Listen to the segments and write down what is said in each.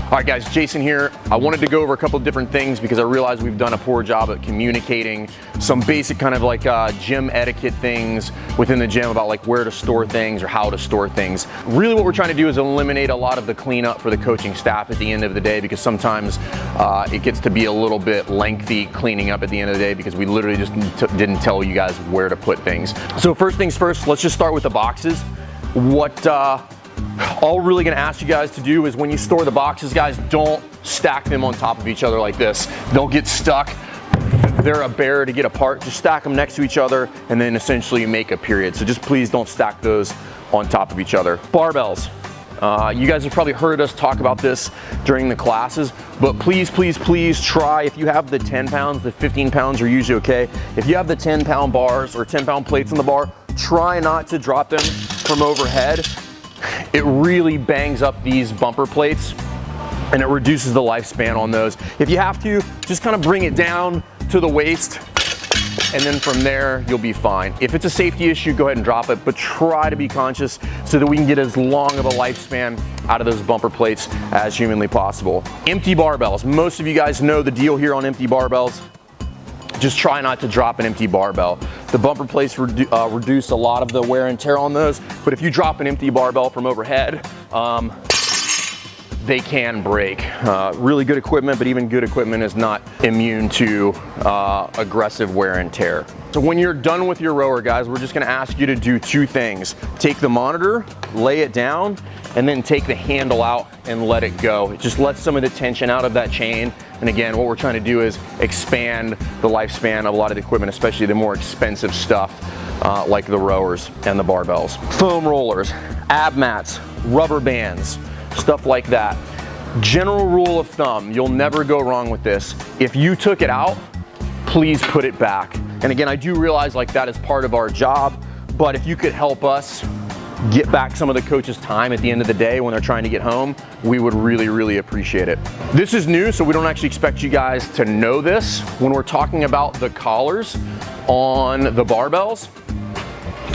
All right guys, Jason here. I wanted to go over a couple of different things because I realized we've done a poor job at communicating some basic kind of like gym etiquette things within the gym about like where to store things or how to store things. Really what we're trying to do is eliminate a lot of the cleanup for the coaching staff at the end of the day, because sometimes it gets to be a little bit lengthy cleaning up at the end of the day because we literally just didn't tell you guys where to put things. So first things first, let's just start with the boxes. What all we're really gonna ask you guys to do is when you store the boxes, guys, don't stack them on top of each other like this. They'll get stuck. They're a bear to get apart. Just stack them next to each other and then essentially make a period. So just please don't stack those on top of each other. Barbells. You guys have probably heard us talk about this during the classes, but please, please, please try, if you have the 10 pounds, the 15 pounds are usually okay. If you have the 10-pound bars or 10-pound plates on the bar, try not to drop them from overhead. It really bangs up these bumper plates and it reduces the lifespan on those. If you have to, just kind of bring it down to the waist and then from there you'll be fine. If it's a safety issue, go ahead and drop it, but try to be conscious so that we can get as long of a lifespan out of those bumper plates as humanly possible. Empty barbells. Most of you guys know the deal here on empty barbells. Just try not to drop an empty barbell. The bumper plates reduce a lot of the wear and tear on those, but if you drop an empty barbell from overhead, they can break. Really good equipment, but even good equipment is not immune to aggressive wear and tear. So when you're done with your rower, guys, we're just gonna ask you to do two things. Take the monitor, lay it down, and then take the handle out and let it go. It just lets some of the tension out of that chain. And again, what we're trying to do is expand the lifespan of a lot of the equipment, especially the more expensive stuff like the rowers and the barbells. Foam rollers, ab mats, rubber bands, stuff like that. General rule of thumb, you'll never go wrong with this. If you took it out, please put it back. And again, I do realize like that is part of our job, but if you could help us get back some of the coaches' time at the end of the day when they're trying to get home, we would really, really appreciate it. This is new, so we don't actually expect you guys to know this. When we're talking about the collars on the barbells,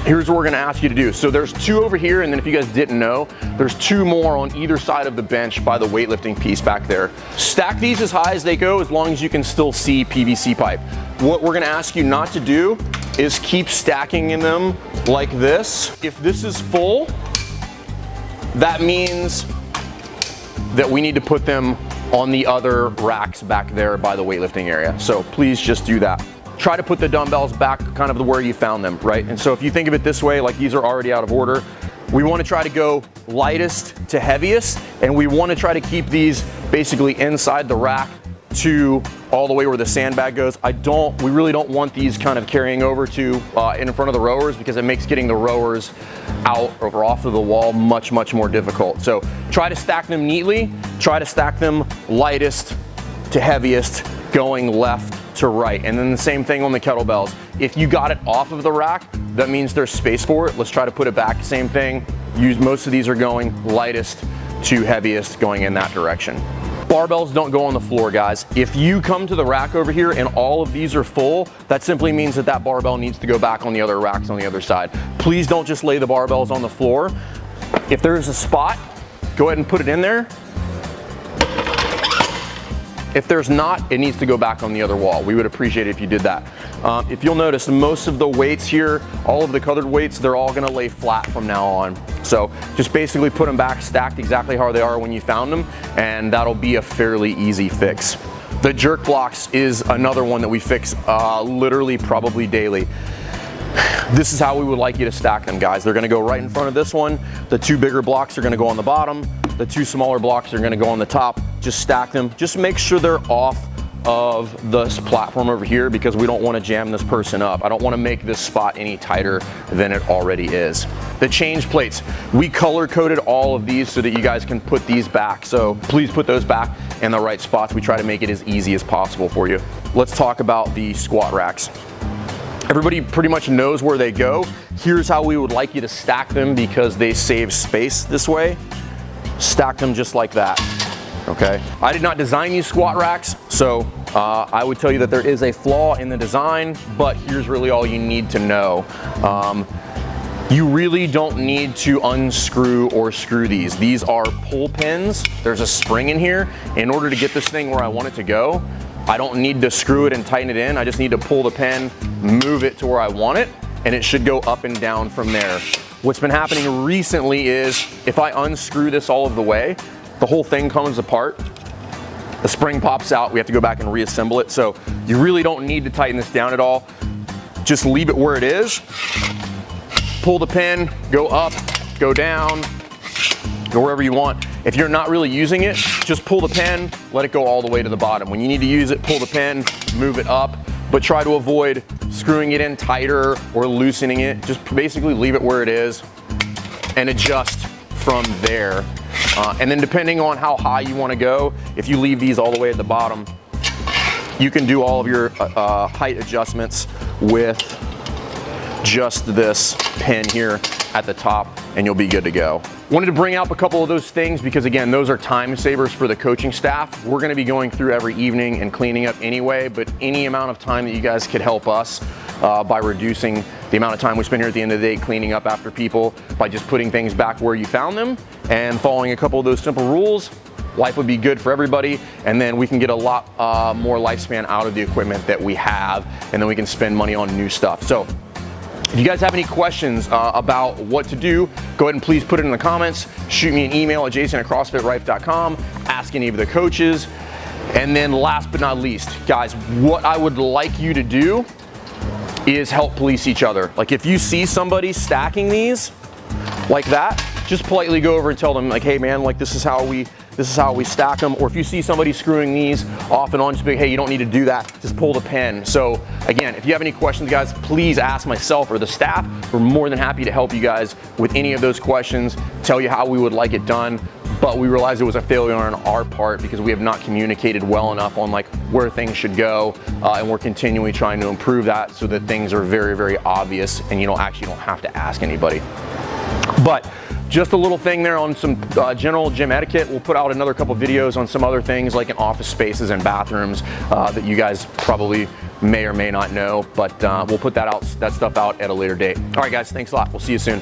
here's what we're gonna ask you to do. So there's two over here, and then if you guys didn't know, there's two more on either side of the bench by the weightlifting piece back there. Stack these as high as they go, as long as you can still see PVC pipe. What we're gonna ask you not to do is keep stacking in them like this. If this is full, that means that we need to put them on the other racks back there by the weightlifting area. So please just do that. Try to put the dumbbells back kind of where you found them, right? And so if you think of it this way, like these are already out of order, we want to try to go lightest to heaviest, and we want to try to keep these basically inside the rack to all the way where the sandbag goes. We really don't want these kind of carrying over to in front of the rowers, because it makes getting the rowers out or off of the wall much, much more difficult. So try to stack them neatly, try to stack them lightest to heaviest, going left to right. And then the same thing on the kettlebells. If you got it off of the rack, that means there's space for it. Let's try to put it back, same thing. Most of these are going lightest to heaviest, going in that direction. Barbells don't go on the floor, guys. If you come to the rack over here and all of these are full, that simply means that that barbell needs to go back on the other racks on the other side. Please don't just lay the barbells on the floor. If there's a spot, go ahead and put it in there. If there's not, it needs to go back on the other wall. We would appreciate it if you did that. If you'll notice, most of the weights here, all of the colored weights, they're all gonna lay flat from now on. So just basically put them back stacked exactly how they are when you found them, and that'll be a fairly easy fix. The jerk blocks is another one that we fix literally probably daily. This is how we would like you to stack them, guys. They're gonna go right in front of this one. The two bigger blocks are gonna go on the bottom. The two smaller blocks are gonna go on the top. Just stack them. Just make sure they're off of this platform over here, because we don't want to jam this person up. I don't want to make this spot any tighter than it already is. The change plates, we color coded all of these so that you guys can put these back. So please put those back in the right spots. We try to make it as easy as possible for you. Let's talk about the squat racks. Everybody pretty much knows where they go. Here's how we would like you to stack them, because they save space this way. Stack them just like that. Okay, I did not design these squat racks, so I would tell you that there is a flaw in the design, but here's really all you need to know. You really don't need to unscrew or screw these. These are pull pins. There's a spring in here. In order to get this thing where I want it to go, I don't need to screw it and tighten it in. I just need to pull the pin, move it to where I want it, and it should go up and down from there. What's been happening recently is if I unscrew this all of the way, the whole thing comes apart. The spring pops out. We have to go back and reassemble it. So you really don't need to tighten this down at all. Just leave it where it is. Pull the pin, go up, go down, go wherever you want. If you're not really using it, just pull the pin, let it go all the way to the bottom. When you need to use it, pull the pin, move it up, but try to avoid screwing it in tighter or loosening it. Just basically leave it where it is and adjust from there. And then depending on how high you want to go, if you leave these all the way at the bottom, you can do all of your height adjustments with just this pin here at the top, and you'll be good to go. Wanted to bring up a couple of those things because, again, those are time savers for the coaching staff. We're gonna be going through every evening and cleaning up anyway, but any amount of time that you guys could help us by reducing the amount of time we spend here at the end of the day cleaning up after people by just putting things back where you found them and following a couple of those simple rules, life would be good for everybody, and then we can get a lot more lifespan out of the equipment that we have, and then we can spend money on new stuff. So if you guys have any questions about what to do, go ahead and please put it in the comments. Shoot me an email at jason@crossfitrife.com. Ask any of the coaches. And then last but not least, guys, what I would like you to do is help police each other. Like if you see somebody stacking these like that, just politely go over and tell them like, hey man, like this is how we stack them. Or if you see somebody screwing these off and on, just be like, hey, you don't need to do that, just pull the pin. So again, if you have any questions, guys, please ask myself or the staff. We're more than happy to help you guys with any of those questions, tell you how we would like it done. But we realized it was a failure on our part because we have not communicated well enough on like where things should go, and we're continually trying to improve that so that things are very, very obvious and you don't have to ask anybody. But just a little thing there on some general gym etiquette. We'll put out another couple videos on some other things like in office spaces and bathrooms that you guys probably may or may not know, but we'll put that stuff out at a later date. All right, guys, thanks a lot. We'll see you soon.